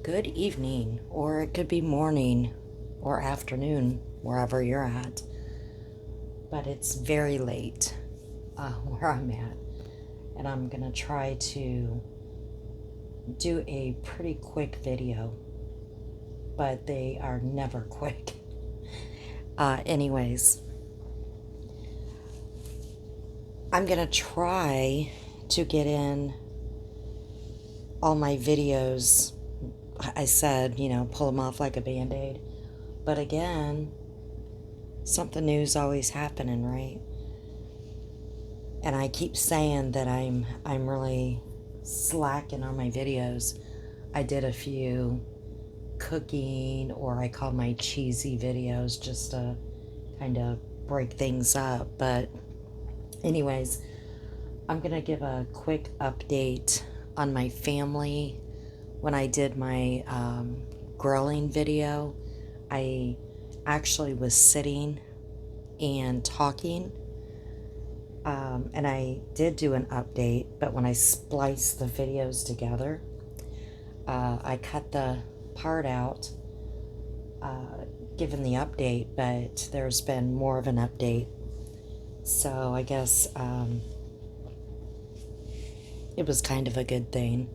Good evening, or it could be morning or afternoon, wherever you're at. But it's very late where I'm at, and I'm gonna try to do a pretty quick video, but they are never quick. Anyways, I'm gonna try to get in all my videos. I said, pull them off like a band-aid. But again, something new's always happening, right? And I keep saying that I'm really slacking on my videos. I did a few cooking, or I call my cheesy videos, just to kind of break things up. But anyways, I'm gonna give a quick update on my family. When I did my grilling video, I actually was sitting and talking, and I did do an update, but when I spliced the videos together, I cut the part out given the update, but there's been more of an update. So I guess it was kind of a good thing.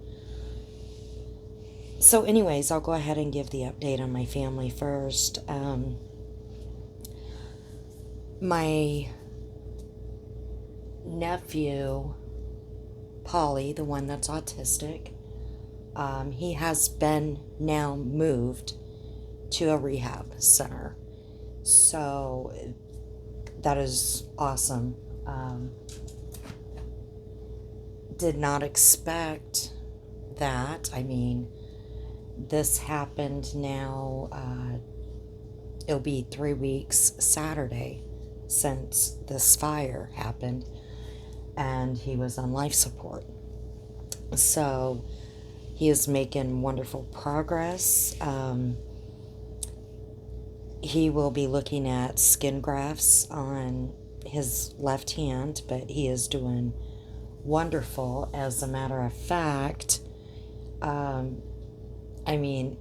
So anyways, I'll go ahead and give the update on my family first. My nephew, Polly, the one that's autistic, he has been now moved to a rehab center. So that is awesome. Did not expect that. I mean, this happened now, it'll be 3 weeks Saturday since this fire happened, and he was on life support. So he is making wonderful progress. He will be looking at skin grafts on his left hand, but he is doing wonderful. As a matter of fact, I mean,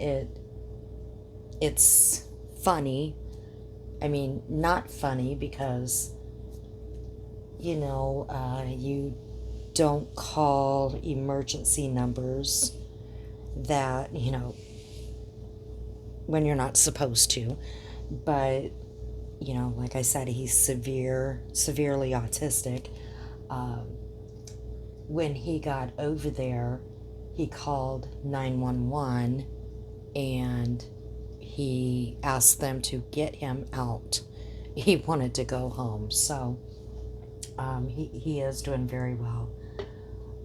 it's funny. I mean, not funny because, you don't call emergency numbers that, when you're not supposed to. But, like I said, he's severely autistic. When he got over there, he called 911 and he asked them to get him out. He wanted to go home. So he is doing very well.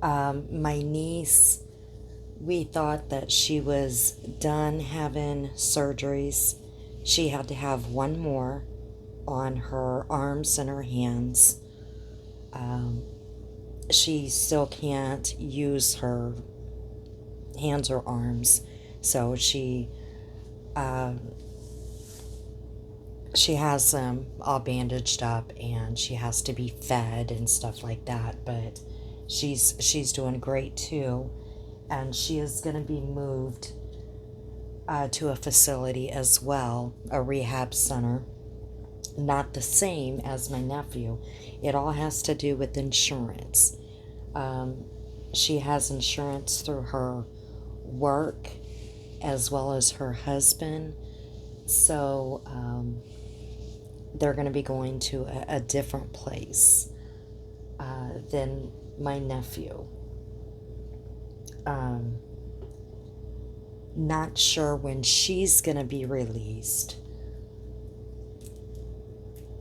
My niece, we thought that she was done having surgeries. She had to have one more on her arms and her hands. She still can't use her hands or arms, so she has them all bandaged up, and she has to be fed and stuff like that. But she's doing great too, and she is going to be moved to a facility as well, a rehab center. Not the same as my nephew. It all has to do with insurance. She has insurance through her work as well as her husband. So they're going to be going to a different place than my nephew. Not sure when she's going to be released,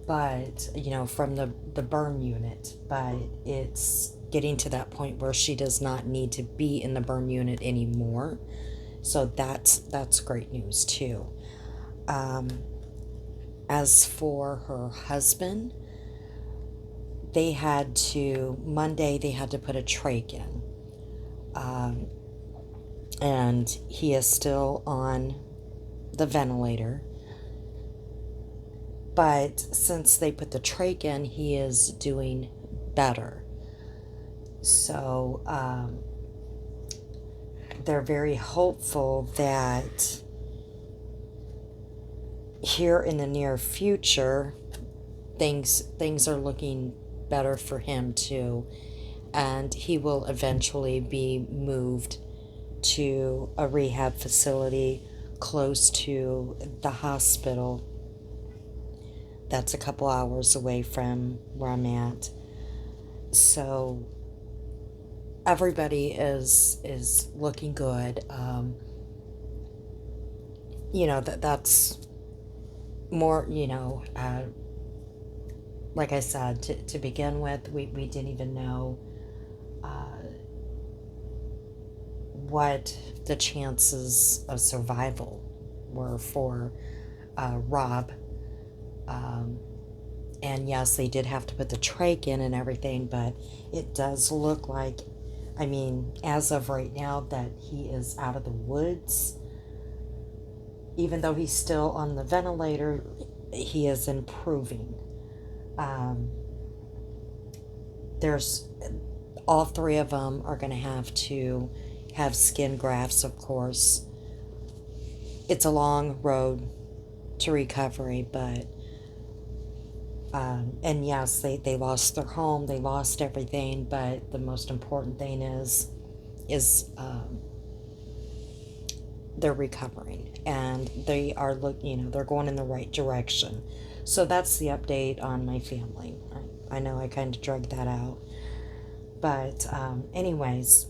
but from the burn unit. But it's getting to that point where she does not need to be in the burn unit anymore. So that's great news too. As for her husband, Monday they had to put a trach in, and he is still on the ventilator. But since they put the trach in, he is doing better. So they're very hopeful that here in the near future, things are looking better for him too, and he will eventually be moved to a rehab facility close to the hospital that's a couple hours away from where I'm at. So everybody is looking good. That's more, like I said, to begin with, we didn't even know what the chances of survival were for Rob. And yes, they did have to put the trach in and everything, but it does look like, I mean, as of right now, that he is out of the woods. Even though he's still on the ventilator, he is improving. There's all three of them are going to have skin grafts, of course. It's a long road to recovery, but and yes, they lost their home, they lost everything, but the most important thing is they're recovering, and they are they're going in the right direction. So that's the update on my family. I know I kind of dragged that out, but anyways,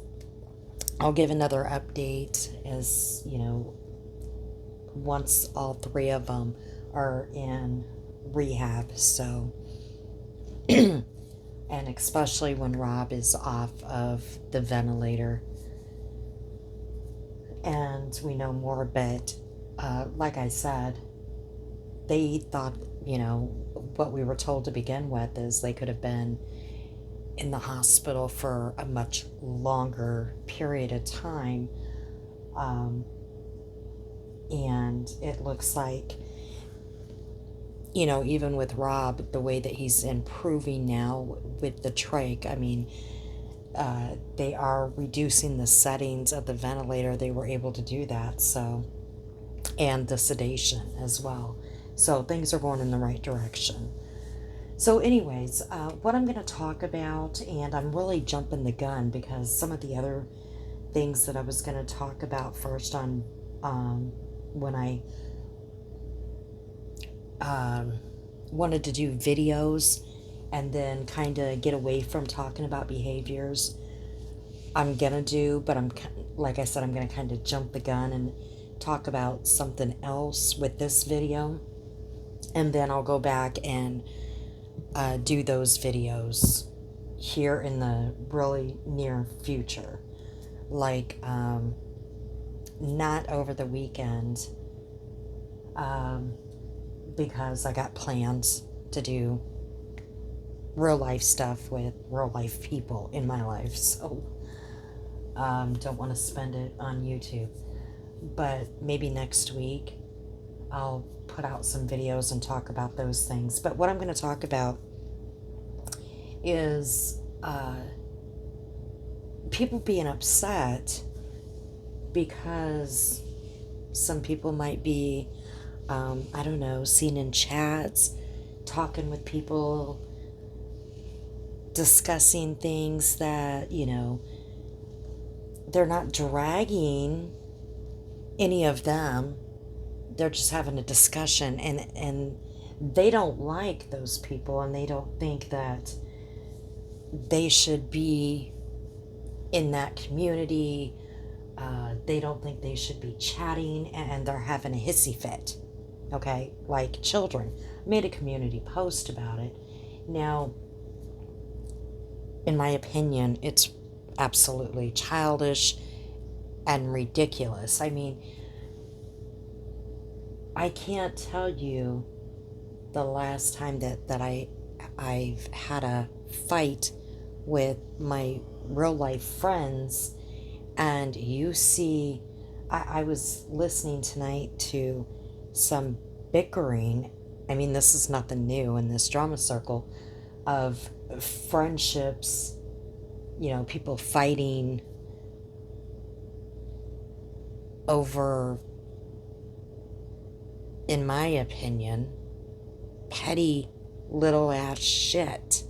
I'll give another update as once all three of them are in rehab. So and especially when Rob is off of the ventilator and we know more. But like I said, they thought, what we were told to begin with is they could have been in the hospital for a much longer period of time. And it looks like, even with Rob, the way that he's improving now with the trach, I mean, they are reducing the settings of the ventilator. They were able to do that, so, and the sedation as well. So things are going in the right direction. So anyways, what I'm going to talk about, and I'm really jumping the gun because some of the other things that I was going to talk about first on when I wanted to do videos and then kind of get away from talking about behaviors, I'm going to do, but like I said, I'm going to kind of jump the gun and talk about something else with this video, and then I'll go back and do those videos here in the really near future, like not over the weekend, because I got plans to do real life stuff with real life people in my life, so don't want to spend it on YouTube. But maybe next week I'll put out some videos and talk about those things. But what I'm going to talk about is people being upset because some people might be, I don't know, seen in chats, talking with people, discussing things that, they're not dragging any of them. They're just having a discussion, and they don't like those people, and they don't think that they should be in that community. They don't think they should be chatting, and they're having a hissy fit, okay, like children. I made a community post about it. Now, in my opinion, it's absolutely childish and ridiculous. I mean, I can't tell you the last time that I've had a fight with my real life friends, and you see, I was listening tonight to some bickering. I mean, this is nothing new in this drama circle of friendships, people fighting over, in my opinion, petty little ass shit.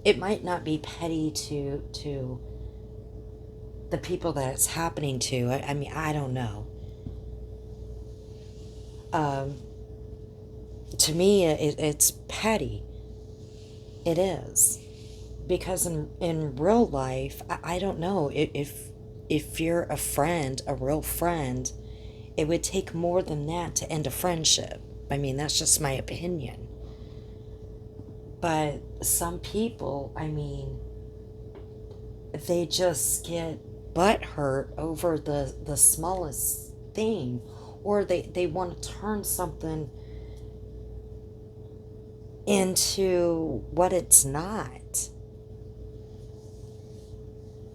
It might not be petty to the people that it's happening to. I mean, I don't know. Um, to me, it's petty. It is. Because in real life, I don't know if you're a friend, a real friend, it would take more than that to end a friendship. I mean, that's just my opinion. But some people, I mean, they just get butt hurt over the smallest thing, or they want to turn something into what it's not.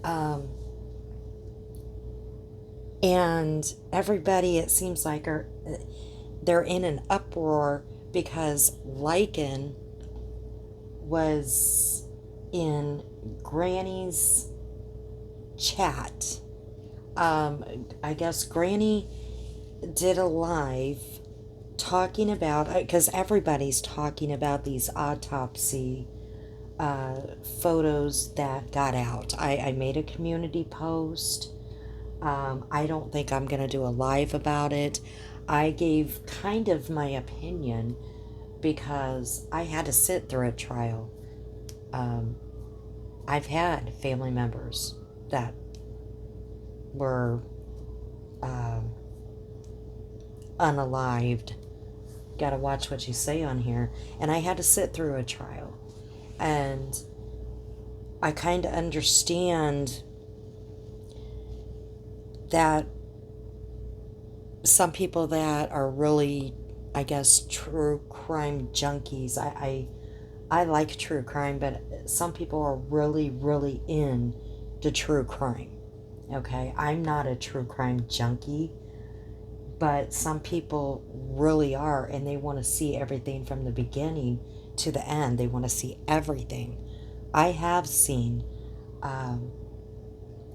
Um, and everybody, it seems like, they're in an uproar because Lycan was in Granny's chat. I guess Granny did a live talking about, because everybody's talking about these autopsy photos that got out. I made a community post. I don't think I'm going to do a live about it. I gave kind of my opinion because I had to sit through a trial. I've had family members that were unalived. Gotta watch what you say on here. And I had to sit through a trial. And I kind of understand that some people that are really, I guess, true crime junkies, I like true crime, but some people are really, really into true crime. Okay, I'm not a true crime junkie, but some people really are, and they want to see everything from the beginning to the end. They want to see everything. I have seen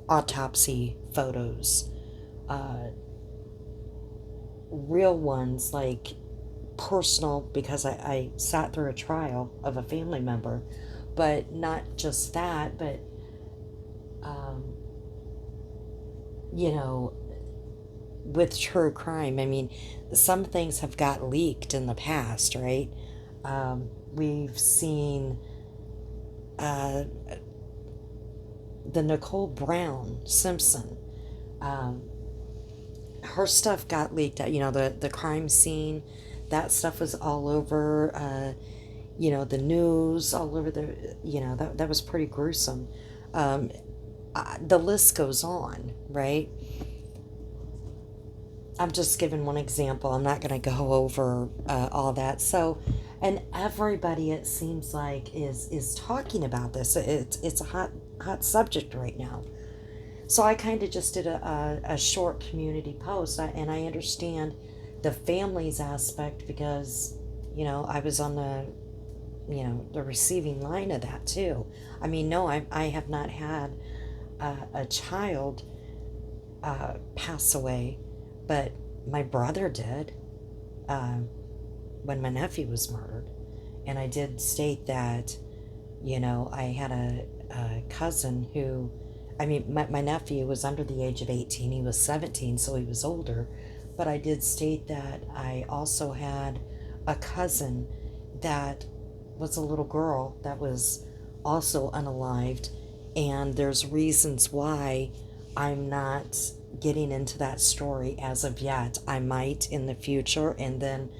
autopsy photos, uh, real ones, like personal, because I sat through a trial of a family member, but not just that, but um, you know, with true crime, I mean, some things have got leaked in the past, right? We've seen uh, the Nicole Brown Simpson. Um, Her stuff got leaked out, the crime scene. That stuff was all over, the news, all over that was pretty gruesome. Um, the list goes on, right? I'm just giving one example. I'm not going to go over all that. So, and everybody, it seems like, is talking about this. It's a hot subject right now. So I kind of just did a short community post, and I understand the families aspect because I was on the receiving line of that too. I mean, no, I have not had a child pass away, but my brother did when my nephew was murdered. And I did state that, I had a cousin who, I mean, my nephew was under the age of 18. He was 17, so he was older. But I did state that I also had a cousin that was a little girl that was also unalived. And there's reasons why I'm not getting into that story as of yet. I might in the future, and then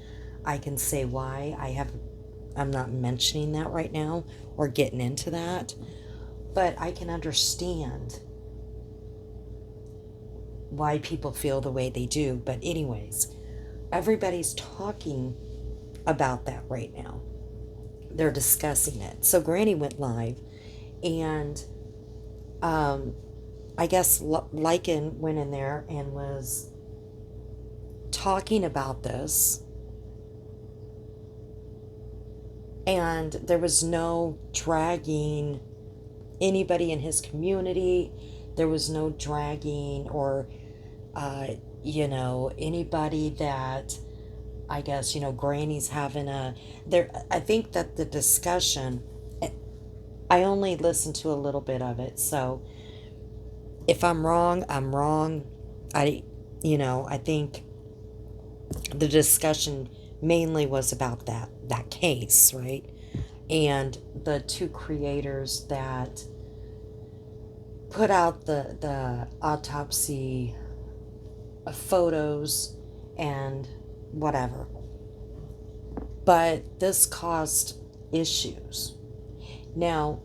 I can say why I'm not mentioning that right now or getting into that. But I can understand why people feel the way they do. But anyways, everybody's talking about that right now. They're discussing it. So Granny went live, and I guess Lycan went in there and was talking about this, and there was no dragging anybody in his community. There was no dragging or uh, anybody that, I guess, Granny's having there. I think that the discussion, I only listened to a little bit of it, so if I'm wrong, I'm wrong. I, I think the discussion mainly was about that case, right? And the two creators that put out the autopsy photos and whatever. But this caused issues. Now,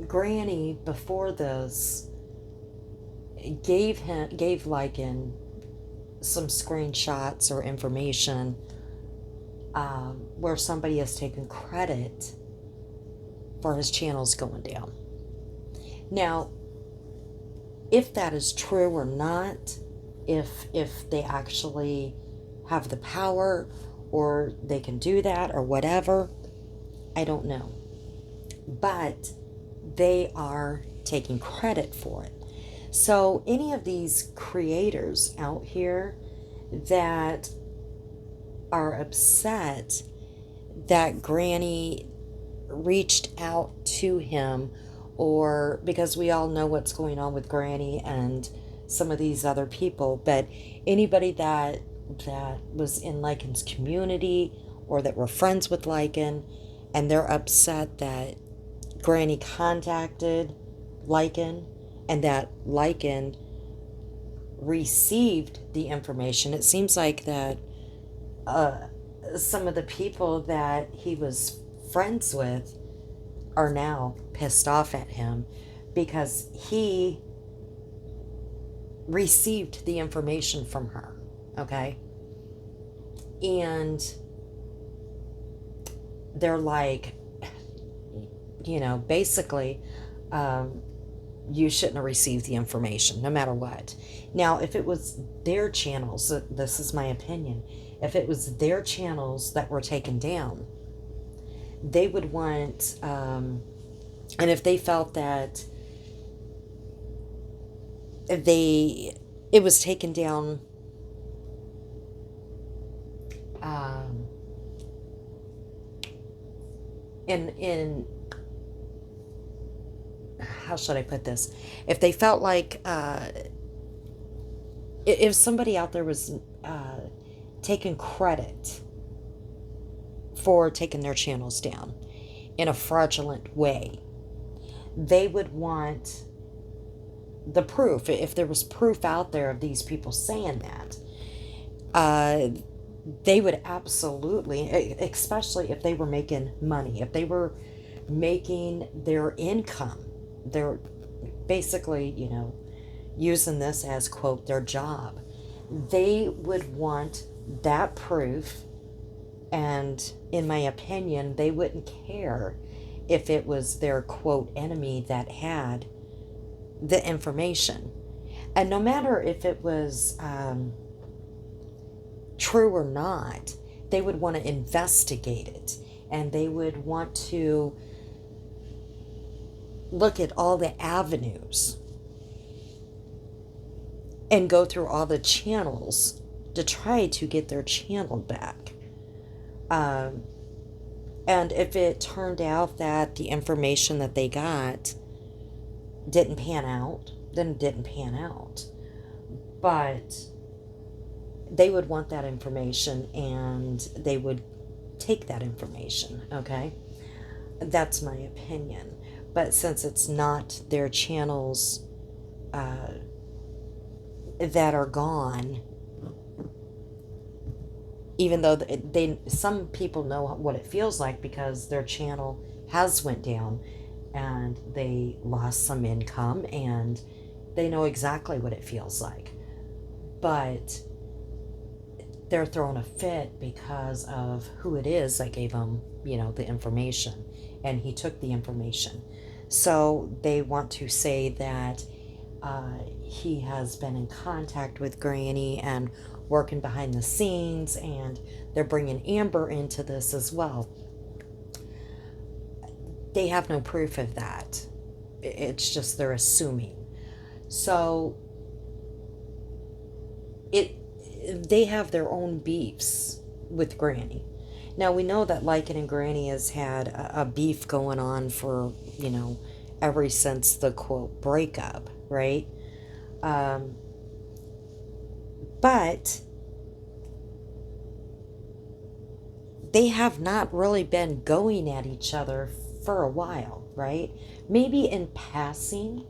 Granny before this gave Lycan some screenshots or information where somebody has taken credit for his channels going down. Now, if that is true or not, if they actually have the power or they can do that or whatever, I don't know. But they are taking credit for it. So any of these creators out here that are upset that Granny reached out to him, or because we all know what's going on with Granny and some of these other people, but anybody that was in Lycan's community or that were friends with Lycan, and they're upset that Granny contacted Lycan and that Lycan received the information. It seems like that some of the people that he was friends with are now pissed off at him because he received the information from her, okay? And they're like, basically, you shouldn't have received the information, no matter what. Now, if it was their channels, this is my opinion, if it was their channels that were taken down, they would want, and if they felt that it was taken down, in how should I put this? If they felt like, if somebody out there was taking credit for taking their channels down in a fraudulent way, they would want the proof. If there was proof out there of these people saying that, they would absolutely, especially if they were making money, if they were making their income, they're basically, using this as, quote, their job, they would want that proof. And in my opinion, they wouldn't care if it was their, quote, enemy that had the information. And no matter if it was true or not, they would want to investigate it. And they would want to look at all the avenues and go through all the channels to try to get their channel back. And if it turned out that the information that they got didn't pan out, then it didn't pan out. But they would want that information and they would take that information, okay? That's my opinion. But since it's not their channels that are gone, even though some people know what it feels like because their channel has went down and they lost some income and they know exactly what it feels like. But they're throwing a fit because of who it is that gave them, the information, and he took the information. So they want to say that he has been in contact with Granny and working behind the scenes, and they're bringing Amber into this as well. They have no proof of that. It's just they're assuming. So it they have their own beefs with Granny. Now we know that Lycan and Granny has had a beef going on for, ever since the quote breakup, right? Um, but they have not really been going at each other for a while, right? Maybe in passing,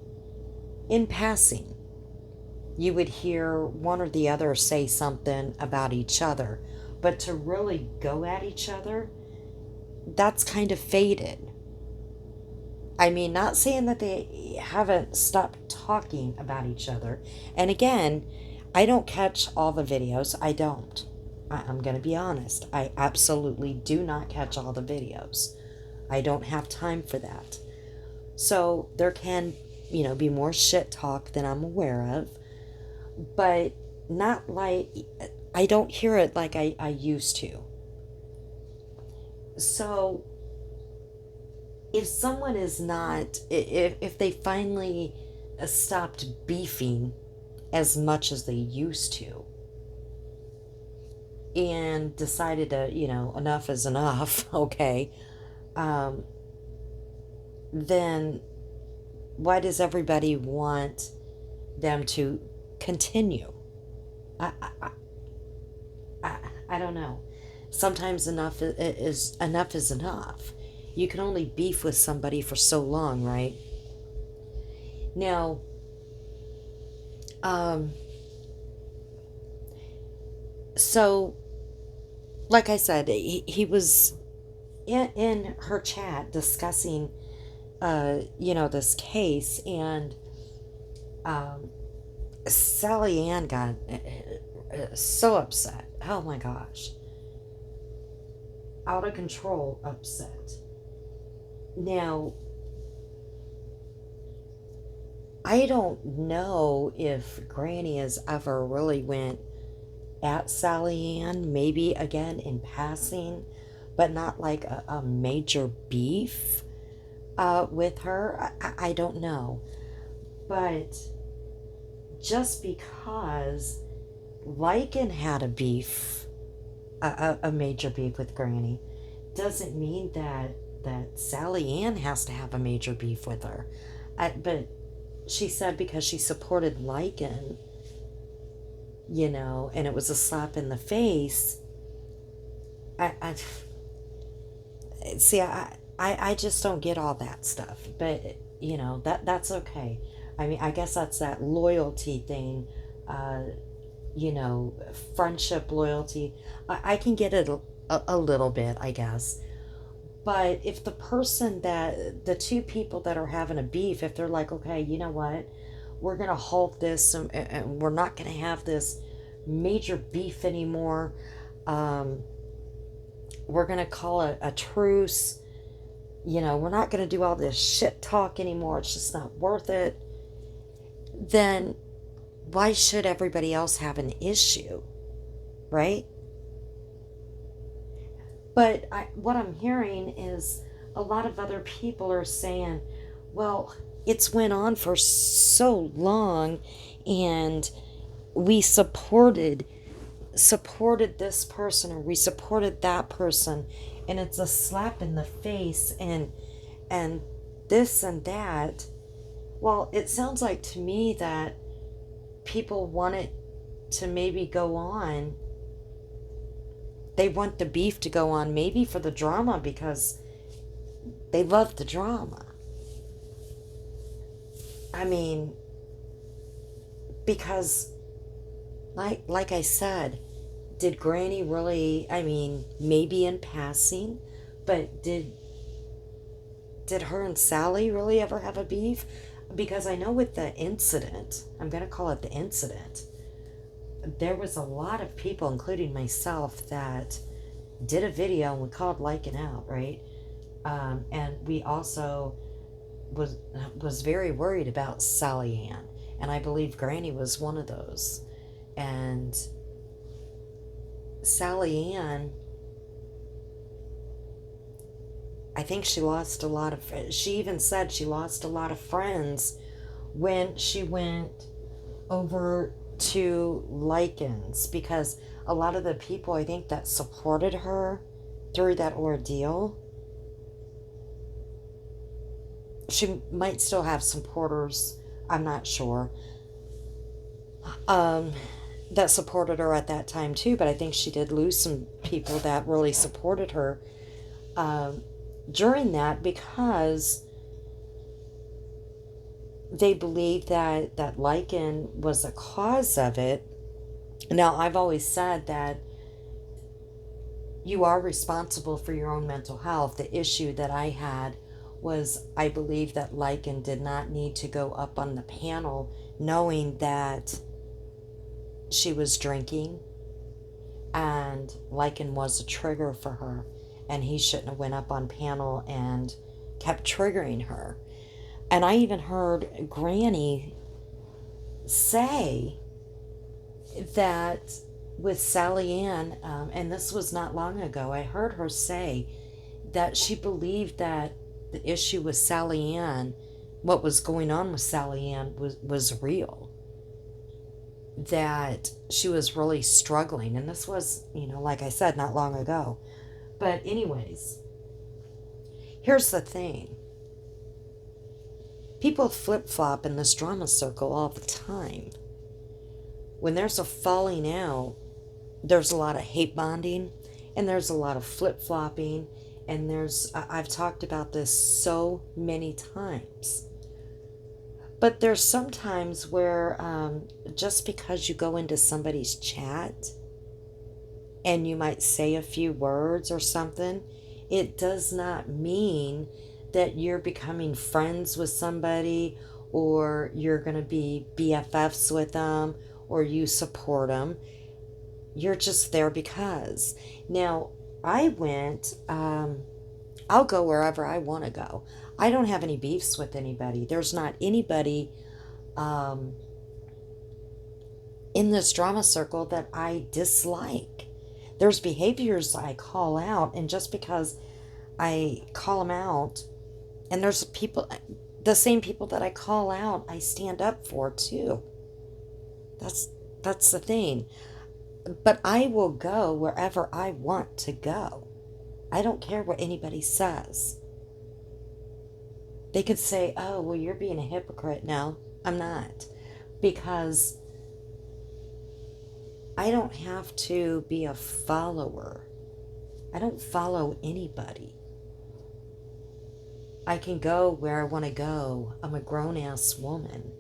you would hear one or the other say something about each other. But to really go at each other, that's kind of faded. I mean, not saying that they haven't stopped talking about each other. And again, I don't catch all the videos. I don't. I'm going to be honest. I absolutely do not catch all the videos. I don't have time for that. So there can, be more shit talk than I'm aware of. But not like, I don't hear it like I used to. So if someone is not, if they finally stopped beefing as much as they used to and decided to, enough is enough, okay, um, then why does everybody want them to continue? I, I, I, I don't know. Sometimes enough is enough. You can only beef with somebody for so long, right? Now, um, so like I said, he was in her chat discussing, this case, and um, Sally Ann got so upset. Oh my gosh. Out of control upset. Now, I don't know if Granny has ever really went at Sally Ann, maybe again in passing, but not like a major beef with her. I don't know. But just because Lycan had a beef, a major beef with Granny, doesn't mean that Sally Ann has to have a major beef with her. But she said because she supported Lycan, and it was a slap in the face. I see. I just don't get all that stuff. But that's okay. I mean, I guess that's that loyalty thing. Uh, Friendship, loyalty. I can get it a little bit, I guess. But if the two people that are having a beef, if they're like, okay, you know what, we're going to halt this, and we're not going to have this major beef anymore. Um, we're going to call a truce. We're not going to do all this shit talk anymore. It's just not worth it. Then why should everybody else have an issue, right? But what I'm hearing is a lot of other people are saying, well, it's went on for so long, and we supported this person, or we supported that person, and it's a slap in the face, and this and that. Well, it sounds like to me that people want it to maybe go on. They want the beef to go on, maybe for the drama, because they love the drama. I mean, because like I said, did Granny really, I mean, maybe in passing, but did her and Sally really ever have a beef? Because I know with the incident, I'm going to call it the incident, there was a lot of people, including myself, that did a video, and we called Lycan out, right? And we also was very worried about Sally Ann, and I believe Granny was one of those. And Sally Ann, I think she lost a lot of. She even said she lost a lot of friends when she went over to Lycans, because a lot of the people I think that supported her through that ordeal, she might still have supporters, I'm not sure, um, that supported her at that time too, but I think she did lose some people that really supported her um, during that, because they believed that Lycan was a cause of it. Now, I've always said that you are responsible for your own mental health. The issue that I had was I believe that Lycan did not need to go up on the panel knowing that she was drinking, and Lycan was a trigger for her, and he shouldn't have went up on panel and kept triggering her. And I even heard Granny say that with Sally Ann, and this was not long ago, I heard her say that she believed that the issue with Sally Ann, what was going on with Sally Ann, was real. That she was really struggling. And this was, like I said, not long ago. But, anyways, here's the thing, people flip flop in this drama circle all the time. When there's a falling out, there's a lot of hate bonding, and there's a lot of flip flopping, and I've talked about this so many times. But there's some times where just because you go into somebody's chat and you might say a few words or something, it does not mean that you're becoming friends with somebody, or you're going to be BFFs with them, or you support them. You're just there because. Now, I went, I'll go wherever I want to go. I don't have any beefs with anybody. There's not anybody in this drama circle that I dislike. There's behaviors I call out, and just because I call them out, and there's people, the same people that I call out, I stand up for too. That's the thing. But I will go wherever I want to go. I don't care what anybody says. They could say, oh, well, you're being a hypocrite. No, I'm not. Because I don't have to be a follower. I don't follow anybody. I can go where I want to go. I'm a grown-ass woman.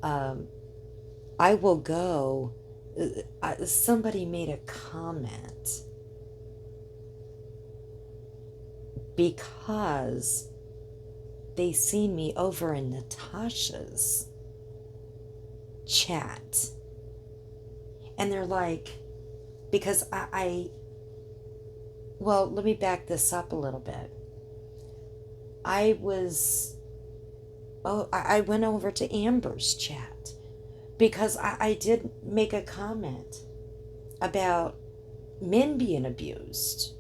I will go. Somebody made a comment because they seen me over in Natasha's chat, and they're like, because well, let me back this up a little bit. I went over to Amber's chat because I did make a comment about men being abused.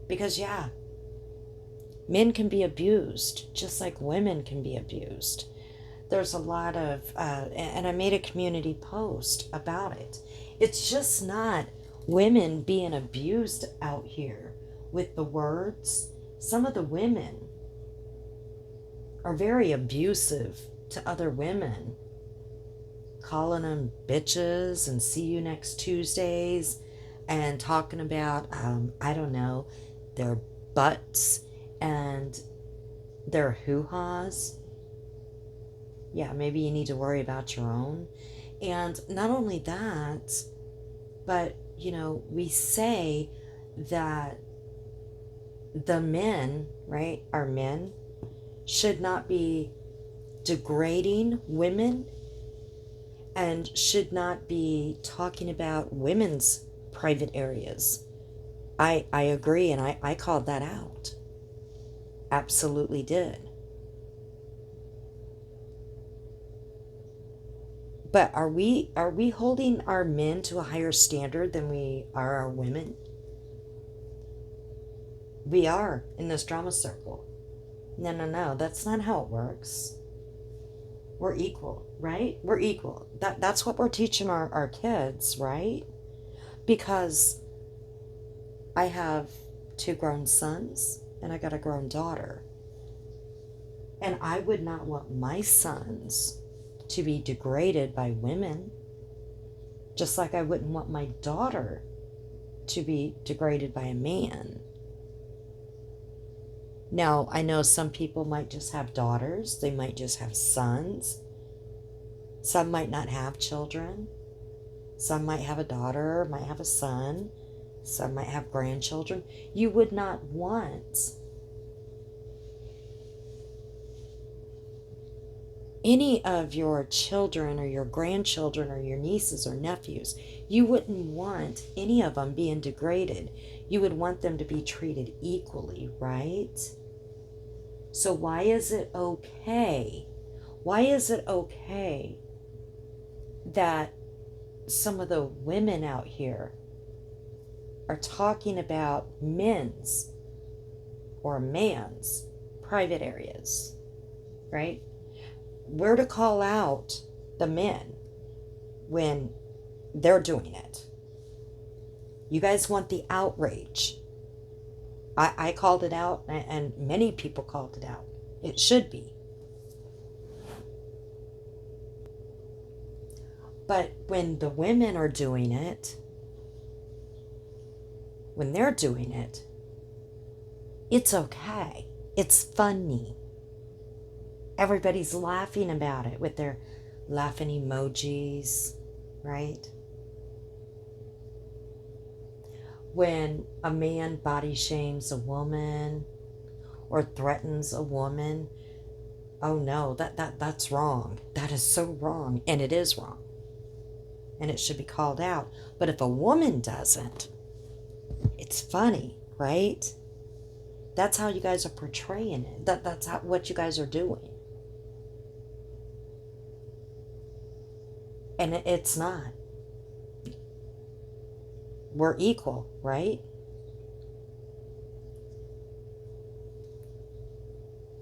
Because, yeah, men can be abused just like women can be abused. There's a lot of, and I made a community post about it. It's just not women being abused out here with the words. Some of the women are very abusive to other women, calling them bitches and see you next Tuesdays, and talking about, I don't know, their butts and their hoo-has. Yeah, maybe you need to worry about your own. And not only that, but, we say that the men, right, our men, should not be degrading women and should not be talking about women's private areas. I agree, and I called that out. Absolutely did. But are we holding our men to a higher standard than we are our women? We are in this drama circle. No, that's not how it works. We're equal. right? We're equal. That's what we're teaching our kids, right? Because I have two grown sons and I got a grown daughter. And I would not want my sons to be degraded by women, just like I wouldn't want my daughter to be degraded by a man. Now, I know some people might just have daughters, they might just have sons. Some might not have children. Some might have a daughter, might have a son. Some might have grandchildren. You would not want any of your children or your grandchildren or your nieces or nephews, you wouldn't want any of them being degraded. You would want them to be treated equally, right? So why is it okay? Why is it okay that some of the women out here are talking about men's or man's private areas, right? We're to call out the men when they're doing it. You guys want the outrage. I called it out, and many people called it out. It should be. But when the women are doing it, when they're doing it, it's okay. It's funny. Everybody's laughing about it with their laughing emojis, right? When a man body shames a woman or threatens a woman, oh no, that's wrong. That is so wrong, and it is wrong. And it should be called out. But if a woman doesn't, it's funny, right? That's how you guys are portraying it. That's what you guys are doing. And it's not. We're equal, right?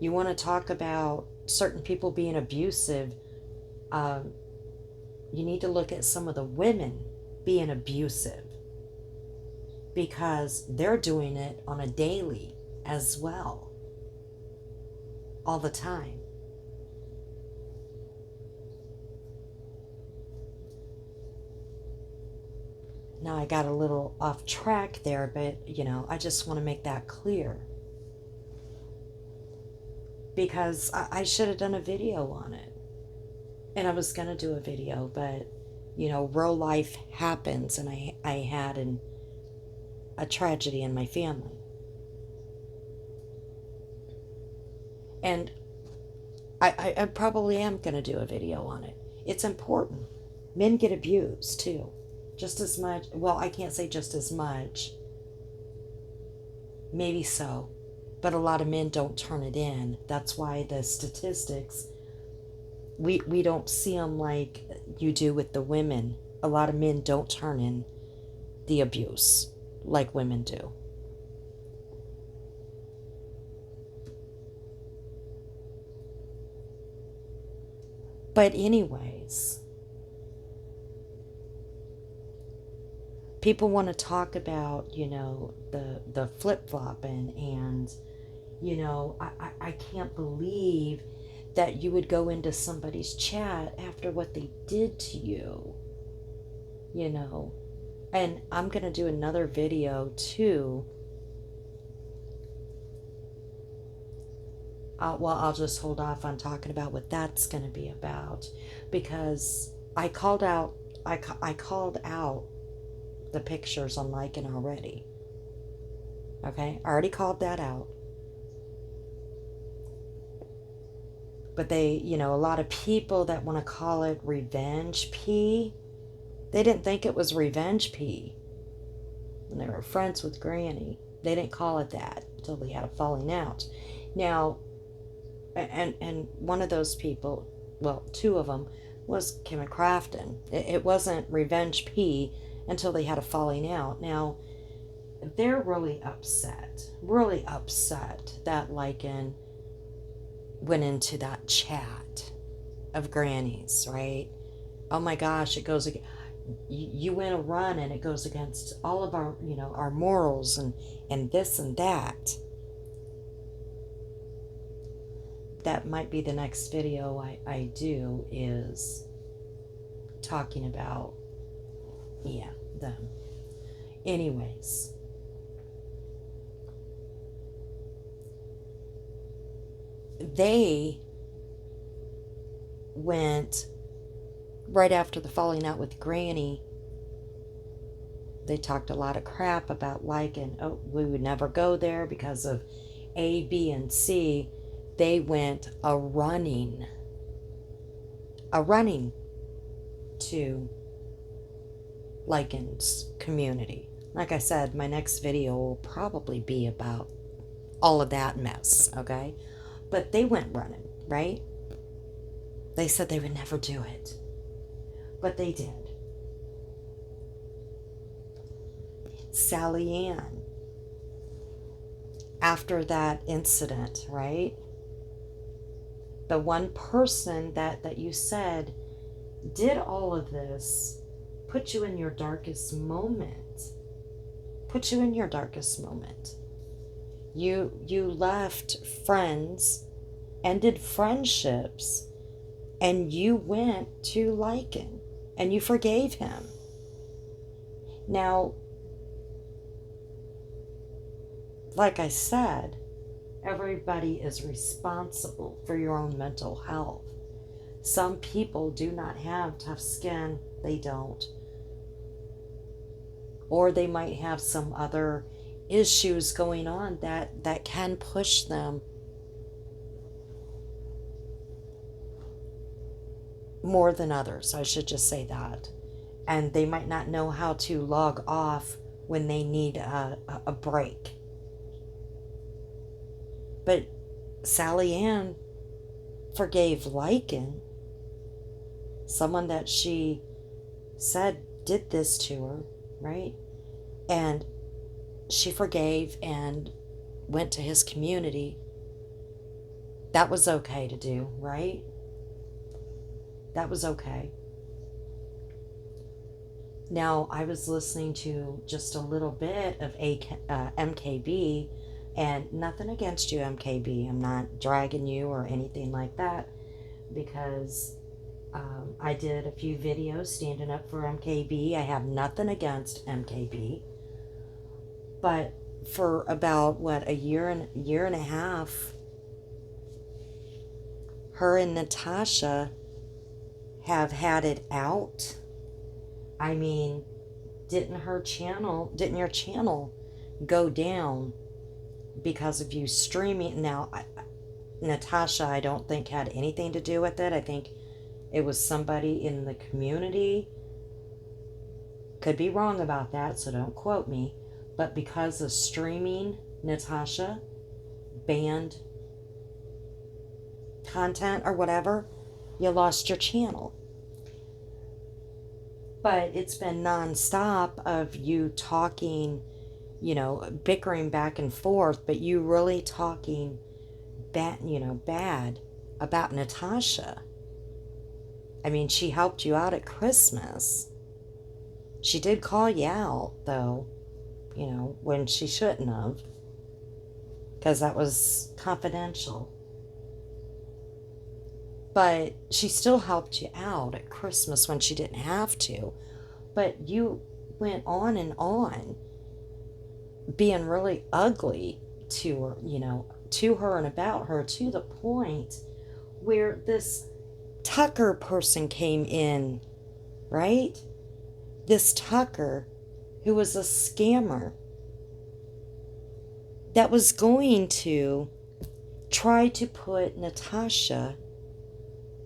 You want to talk about certain people being abusive, you need to look at some of the women being abusive, because they're doing it on a daily as well, all the time. Now I got a little off track there, but I just want to make that clear, because I should have done a video on it. And I was going to do a video, but real life happens, and I had a tragedy in my family. And I probably am going to do a video on it. It's important. Men get abused too. Just as much. Well, I can't say just as much. Maybe so. But a lot of men don't turn it in. That's why the statistics, we don't see them like you do with the women. A lot of men don't turn in the abuse like women do. But anyways, people want to talk about, the flip-flopping, and I can't believe that you would go into somebody's chat after what they did to you, and I'm going to do another video too. I'll just hold off on talking about what that's going to be about, because I called out the pictures on Lycan already. Okay, I already called that out. But they, a lot of people that want to call it revenge pee, they didn't think it was revenge pee when they were friends with Granny. They didn't call it that until they had a falling out. Now, and one of those people, well, two of them, was Kim Crafton. It wasn't revenge pee until they had a falling out. Now, they're really upset that Lycan went into that chat. of grannies, right? Oh my gosh, it goes against, you win a run and it goes against all of our, our morals and this and that. That might be the next video I do, is talking about, yeah, them. Anyways, they went right after the falling out with Granny. They talked a lot of crap about Lycan. Oh, we would never go there because of A, B, and C. They went a running to Lycan's community. Like I said, my next video will probably be about all of that mess, okay? But they went running, right? They said they would never do it, but they did. Sally Ann, after that incident, right? The one person that you said did all of this, put you in your darkest moment. Put you in your darkest moment. You left friends, ended friendships, and you went to Lycan and you forgave him. Now, like I said, everybody is responsible for your own mental health. Some people do not have tough skin. They don't. Or they might have some other issues going on that can push them more than others. I should just say that. And they might not know how to log off when they need a break. But Sally Ann forgave Lycan, someone that she said did this to her, right? And she forgave and went to his community. That was okay to do, right? That was okay. Now, I was listening to just a little bit of MKB, and nothing against you, MKB. I'm not dragging you or anything like that, because I did a few videos standing up for MKB. I have nothing against MKB. But for about, a year and a half, her and Natasha have had it out. I mean, didn't your channel go down because of you streaming? Now, Natasha, I don't think had anything to do with it. I think it was somebody in the community. Could be wrong about that, so don't quote me. But because of streaming, Natasha banned content or whatever, you lost your channel. But it's been nonstop of you talking, bickering back and forth, but you really talking bad about Natasha. I mean, she helped you out at Christmas. She did call you out, though, when she shouldn't have, because that was confidential. But she still helped you out at Christmas when she didn't have to. But you went on and on being really ugly to her, to her and about her, to the point where this Tucker person came in, right? This Tucker, who was a scammer, that was going to try to put Natasha,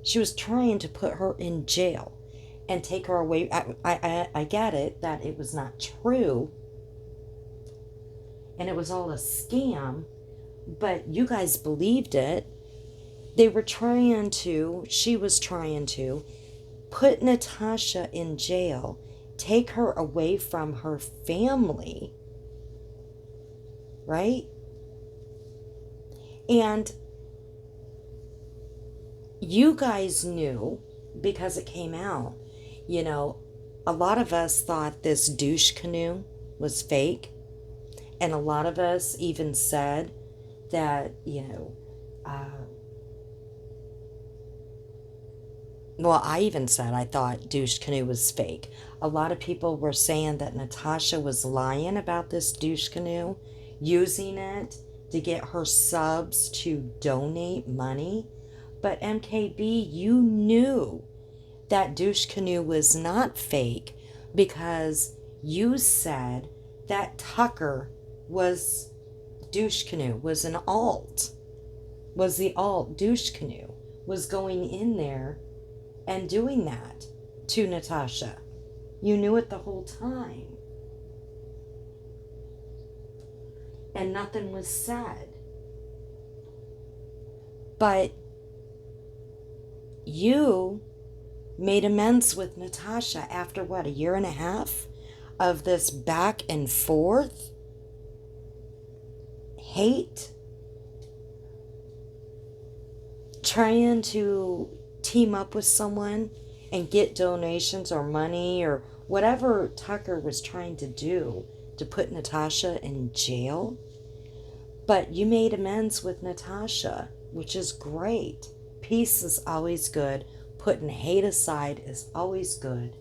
she was trying to put her in jail and take her away. I get it that it was not true and it was all a scam, but you guys believed it. She was trying to put Natasha in jail, take her away from her family, right? And you guys knew because it came out. You know, a lot of us thought this douche canoe was fake. And a lot of us even said that, well, I even said I thought douche canoe was fake. A lot of people were saying that Natasha was lying about this douche canoe, using it to get her subs to donate money. But MKB, you knew that douche canoe was not fake because you said that Tucker was douche canoe, was an alt, was the alt douche canoe, was going in there and doing that to Natasha. You knew it the whole time. And nothing was said. But you made amends with Natasha after what, a year and a half of this back and forth hate, trying to team up with someone and get donations or money or whatever Tucker was trying to do to put Natasha in jail. But you made amends with Natasha, which is great. Peace is always good. Putting hate aside is always good.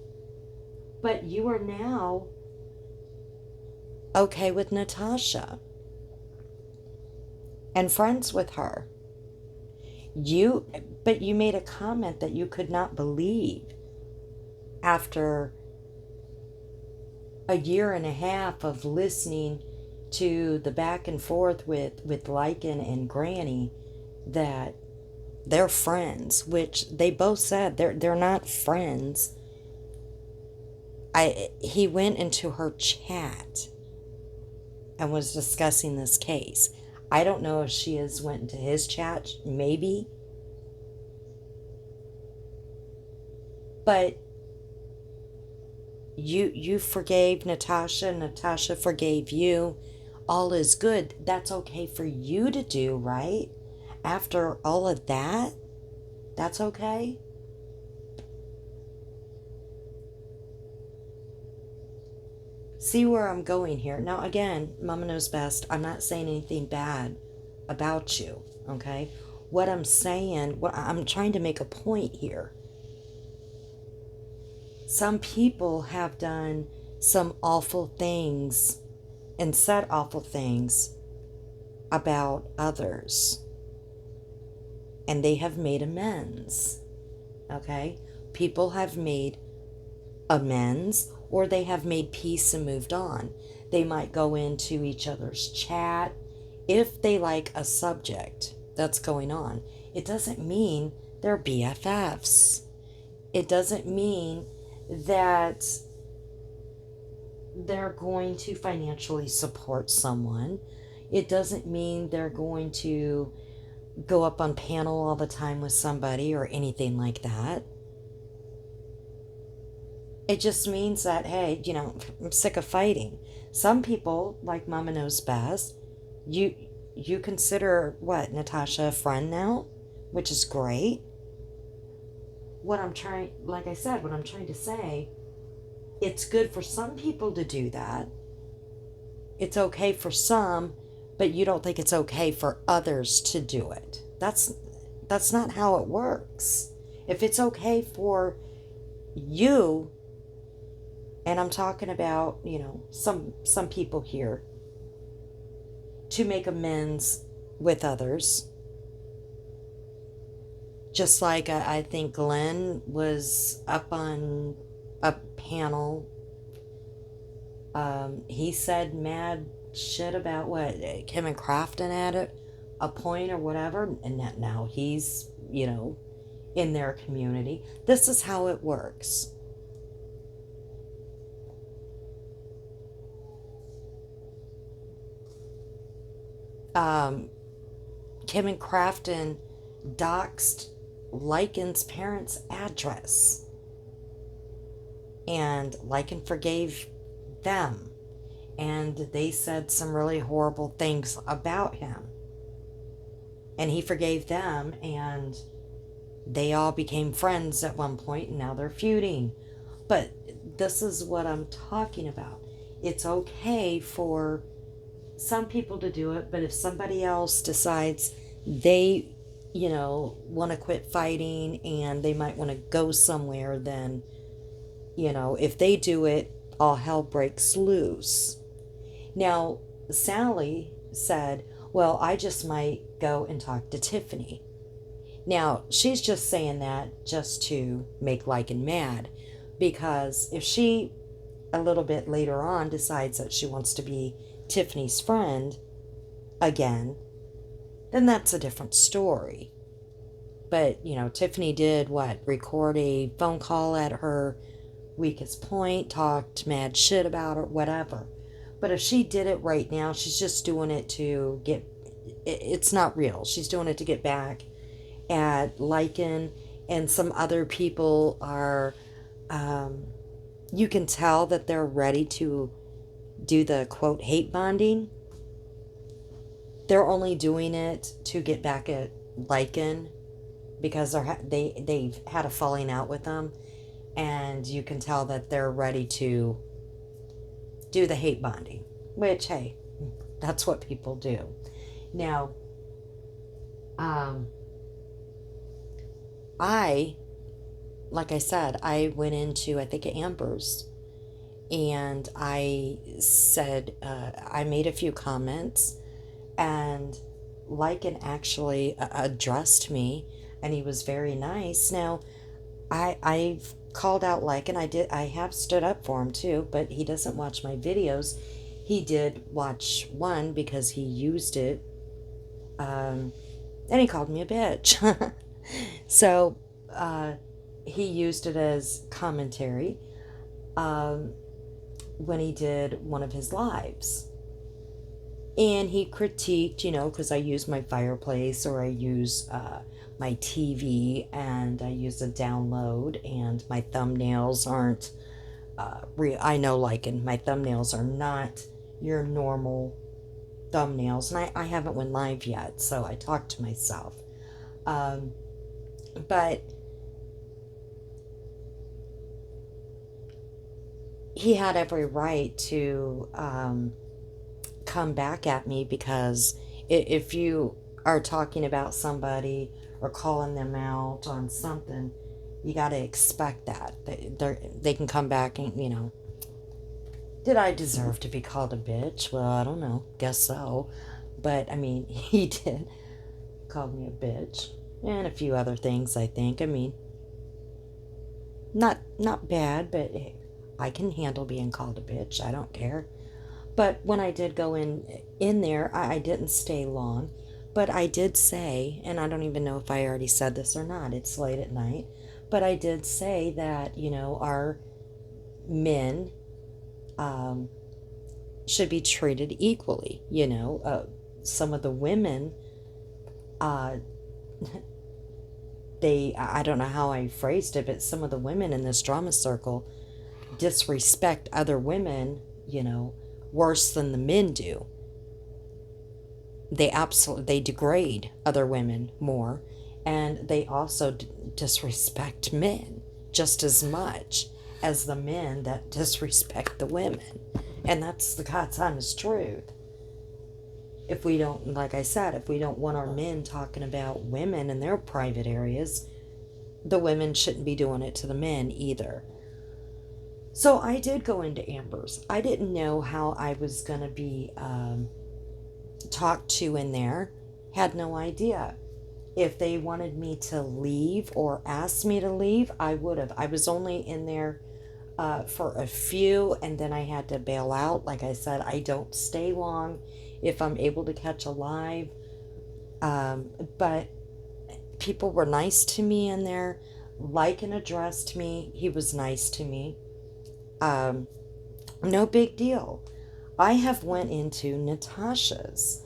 But you are now okay with Natasha and friends with her. But you made a comment that you could not believe after a year and a half of listening to the back and forth with Lycan and Granny that they're friends, which they both said they're not friends. He went into her chat and was discussing this case. I don't know if she has went into his chat, maybe. But you forgave Natasha, Natasha forgave you. All is good. That's okay for you to do, right? After all of that, that's okay? See where I'm going here. Now, again, Mama knows best. I'm not saying anything bad about you, okay? What I'm trying to make a point here. Some people have done some awful things and said awful things about others, and they have made amends, okay? People have made amends, or they have made peace and moved on. They might go into each other's chat if they like a subject that's going on. It doesn't mean they're BFFs. It doesn't mean that they're going to financially support someone. It doesn't mean they're going to go up on panel all the time with somebody or anything like that. It just means that, hey, I'm sick of fighting. Some people, like Mama knows best, you consider what, Natasha a friend now, which is great. What I'm trying to say, it's good for some people to do that. It's okay for some, but you don't think it's okay for others to do it. That's not how it works. If it's okay for you, and I'm talking about, some people here, to make amends with others. Just like I think Glenn was up on a panel. He said mad shit about what, Kim and Crafton at a point or whatever, and now he's, in their community. This is how it works. Kim and Crafton doxed Lycan's parents' address, and Lycan forgave them, and they said some really horrible things about him, and he forgave them, and They all became friends at one point and now they're feuding. But this is what I'm talking about. It's okay for some people to do it, but if somebody else decides they, want to quit fighting and they might want to go somewhere, then, if they do it, all hell breaks loose. Now, Sally said, well, I just might go and talk to Tiffany. Now, she's just saying that just to make Lycan mad, because if she, a little bit later on, decides that she wants to be Tiffany's friend again, then that's a different story. But, Tiffany did what? Record a phone call at her weakest point, talked mad shit about her, whatever. But if she did it right now, she's just doing it to get. It's not real. She's doing it to get back at Lycan, and some other people are. You can tell that they're ready to do the quote hate bonding. They're only doing it to get back at Lycan because they've had a falling out with them, and you can tell that they're ready to do the hate bonding, which, hey, that's what people do. Now, like I said, I went into, I think, Amber's, and I said, I made a few comments, and Lycan actually addressed me, and he was very nice. Now, I've called out Lycan. I have stood up for him too, but he doesn't watch my videos. He did watch one because he used it, and he called me a bitch. So he used it as commentary when he did one of his lives. And he critiqued, because I use my fireplace, or I use my TV, and I use a download, and my thumbnails aren't real. I know, Lycan, my thumbnails are not your normal thumbnails, and I haven't went live yet, so I talk to myself. But he had every right to come back at me, because if you are talking about somebody or calling them out on something, you got to expect that they can come back and, did I deserve to be called a bitch? Well, I don't know, guess so. But I mean, he did call me a bitch and a few other things, I think. I mean, not bad, but hey, I can handle being called a bitch. I don't care. But when I did go in there, I didn't stay long. But I did say, and I don't even know if I already said this or not, it's late at night, but I did say that, our men should be treated equally. Some of the women, I don't know how I phrased it, but some of the women in this drama circle disrespect other women, worse than the men do. They degrade other women more, and they also disrespect men just as much as the men that disrespect the women. And that's the God's honest truth. If we don't, like I said, if we don't want our men talking about women in their private areas, the women shouldn't be doing it to the men either. So I did go into Amber's. I didn't know how I was going to be talked to in there. Had no idea. If they wanted me to leave or asked me to leave, I would have. I was only in there for a few, and then I had to bail out. Like I said, I don't stay long if I'm able to catch a live. But people were nice to me in there. Lycan addressed me. He was nice to me. No big deal. I have went into Natasha's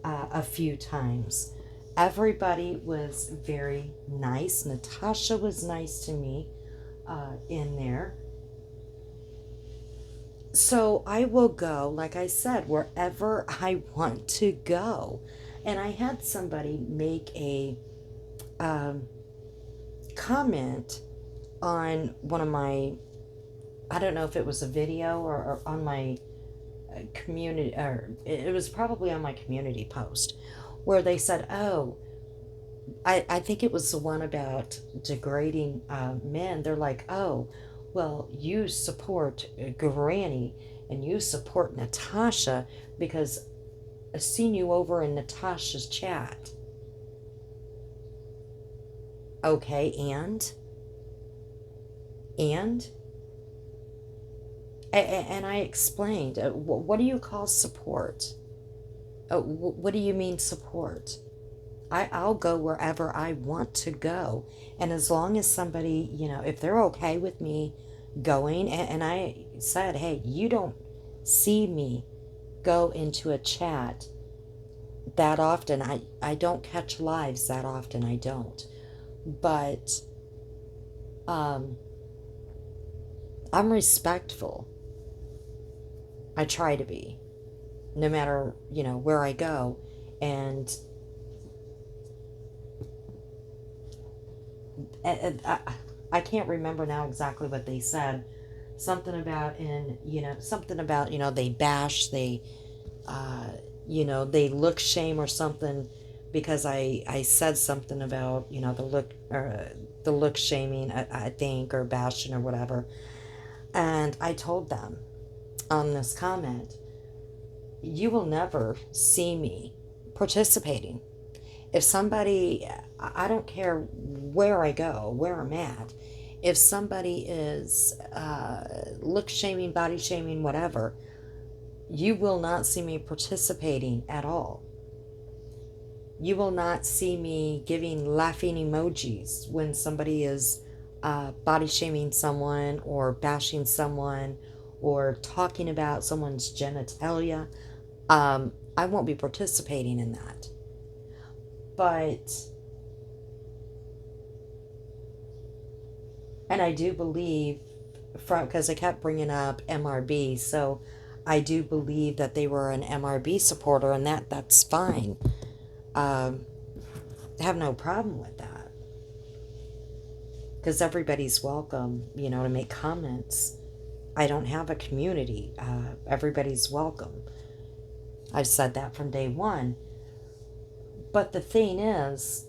a few times. Everybody was very nice. Natasha was nice to me in there. So I will go, like I said, wherever I want to go. And I had somebody make a comment on one of my, I don't know if it was a video or on my community, or it was probably on my community post, where they said, oh, I think it was the one about degrading men. They're like, oh, well, you support Granny and you support Natasha because I've seen you over in Natasha's chat. Okay, and and I explained, what do you call support? What do you mean support? I'll go wherever I want to go. And as long as somebody, if they're okay with me going, and I said, hey, you don't see me go into a chat that often. I don't catch lives that often. I don't. But um, I'm respectful. I try to be, no matter, where I go. And I can't remember now exactly what they said. Something about they bash, uh, they look shame or something, because I said something about, the look shaming, I think, or bashing or whatever. And I told them on this comment, you will never see me participating. If somebody, I don't care where I go, where I'm at, if somebody is look shaming, body shaming, whatever, you will not see me participating at all. You will not see me giving laughing emojis when somebody is body shaming someone or bashing someone or talking about someone's genitalia. I won't be participating in that. But, and I do believe, because I kept bringing up MRB, so I do believe that they were an MRB supporter, and that's fine. I have no problem with that, because everybody's welcome, to make comments. I don't have a community. Everybody's welcome. I've said that from day one. But the thing is,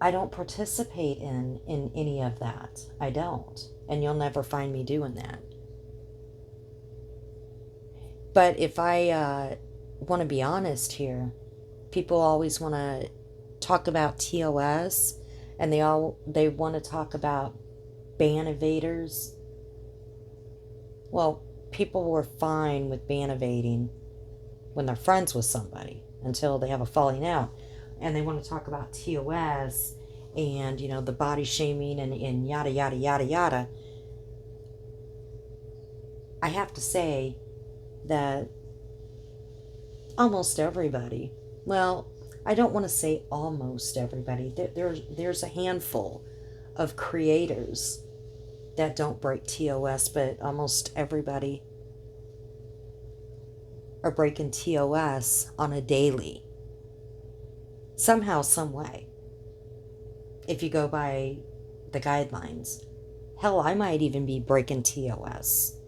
I don't participate in any of that. I don't. And you'll never find me doing that. But if I want to be honest here, people always want to talk about TOS, and they want to talk about ban evaders. Well, people were fine with ban evading when they're friends with somebody until they have a falling out, and they want to talk about TOS and the body shaming and yada yada yada yada. I have to say that almost everybody, well, I don't want to say almost everybody, there's a handful of creators that don't break TOS, but almost everybody are breaking TOS on a daily, somehow, some way, if you go by the guidelines. Hell, I might even be breaking TOS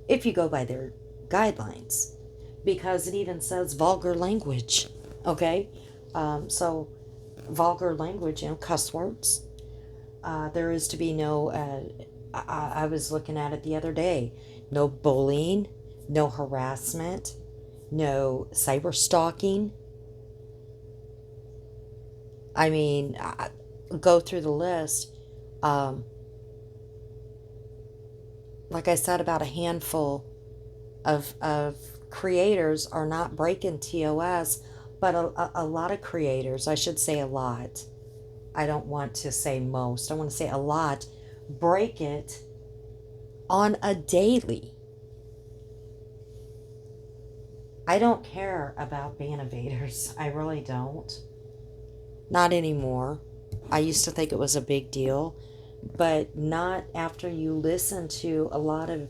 if you go by their guidelines, because it even says vulgar language. Okay, so vulgar language, cuss words. There is to be no. I was looking at it the other day. No bullying, no harassment, no cyber stalking. I mean, go through the list. Like I said, about a handful of creators are not breaking TOS, but a lot of creators, I should say a lot, I don't want to say most, I want to say a lot, break it on a daily. I don't care about ban evaders. I really don't. Not anymore. I used to think it was a big deal, but not after you listen to a lot of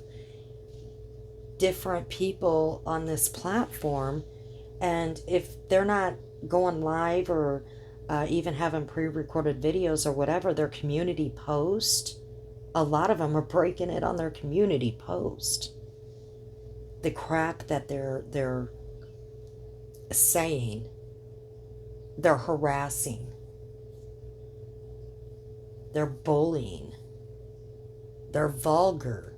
different people on this platform. And if they're not going live or even having pre-recorded videos or whatever, their community post, a lot of them are breaking it on their community post. The crap that they're saying, they're harassing, they're bullying, they're vulgar.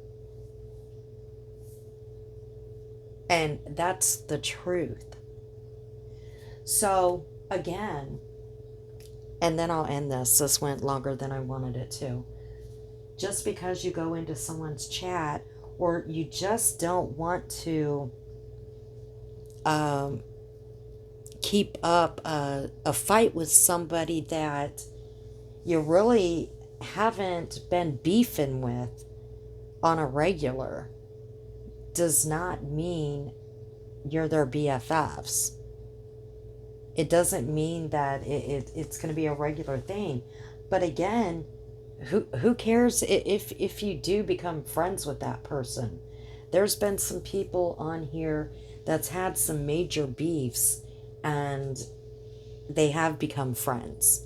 And that's the truth. So, again, and then I'll end this. This went longer than I wanted it to. Just because you go into someone's chat or you just don't want to keep up a fight with somebody that you really haven't been beefing with on a regular, does not mean you're their BFFs. It doesn't mean that it's going to be a regular thing. But again, who cares if you do become friends with that person? There's been some people on here that's had some major beefs and they have become friends.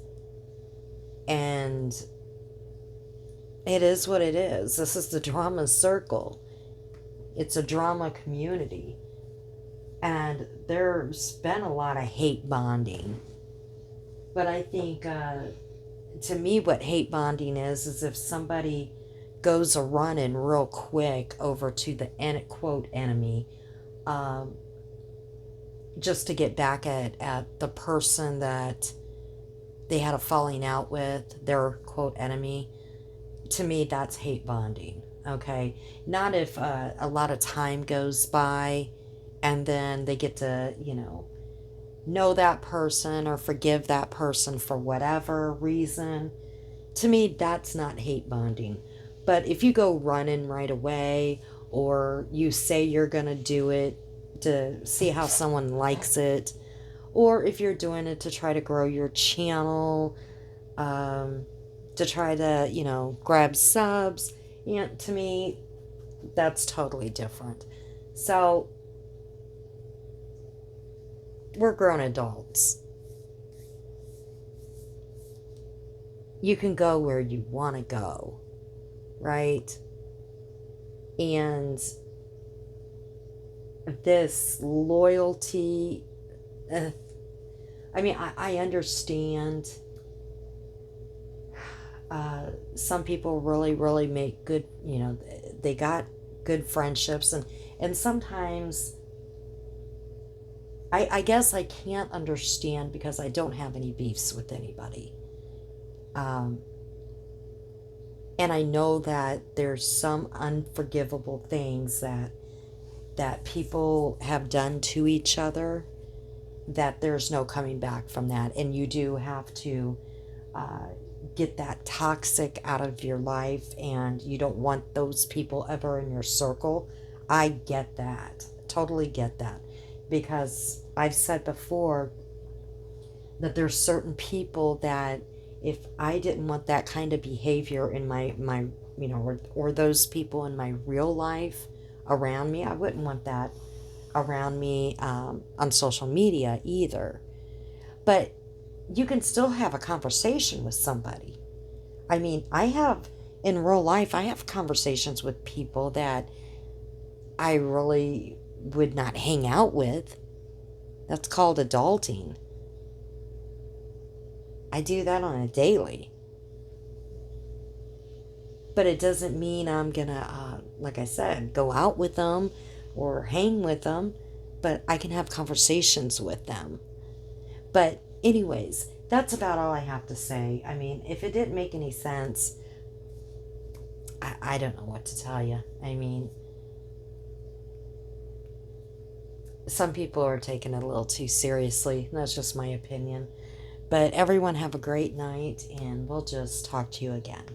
And it is what it is. This is the drama circle. It's a drama community. And there's been a lot of hate bonding. But I think, to me, what hate bonding is if somebody goes a running real quick over to the end quote enemy, just to get back at the person that they had a falling out with, their quote enemy. To me, that's hate bonding. Okay, not if a lot of time goes by and then they get to, know that person or forgive that person for whatever reason. To me, that's not hate bonding. But if you go running right away or you say you're going to do it to see how someone likes it, or if you're doing it to try to grow your channel, to try to, grab subs, to me, that's totally different. So, we're grown adults. You can go where you want to go, right? And this loyalty, I understand. Some people really, really make good, they got good friendships, and sometimes I guess I can't understand because I don't have any beefs with anybody. And I know that there's some unforgivable things that people have done to each other, that there's no coming back from that. And you do have to get that toxic out of your life, and you don't want those people ever in your circle. I get that. Totally get that. Because I've said before that there's certain people that if I didn't want that kind of behavior in my or those people in my real life around me, I wouldn't want that around me on social media either. But you can still have a conversation with somebody. In real life, I have conversations with people that I really would not hang out with. That's called adulting. I do that on a daily. But it doesn't mean I'm gonna, like I said, go out with them or hang with them. But I can have conversations with them. But anyways, that's about all I have to say. If it didn't make any sense, I don't know what to tell you. Some people are taking it a little too seriously. That's just my opinion. But everyone have a great night, and we'll just talk to you again.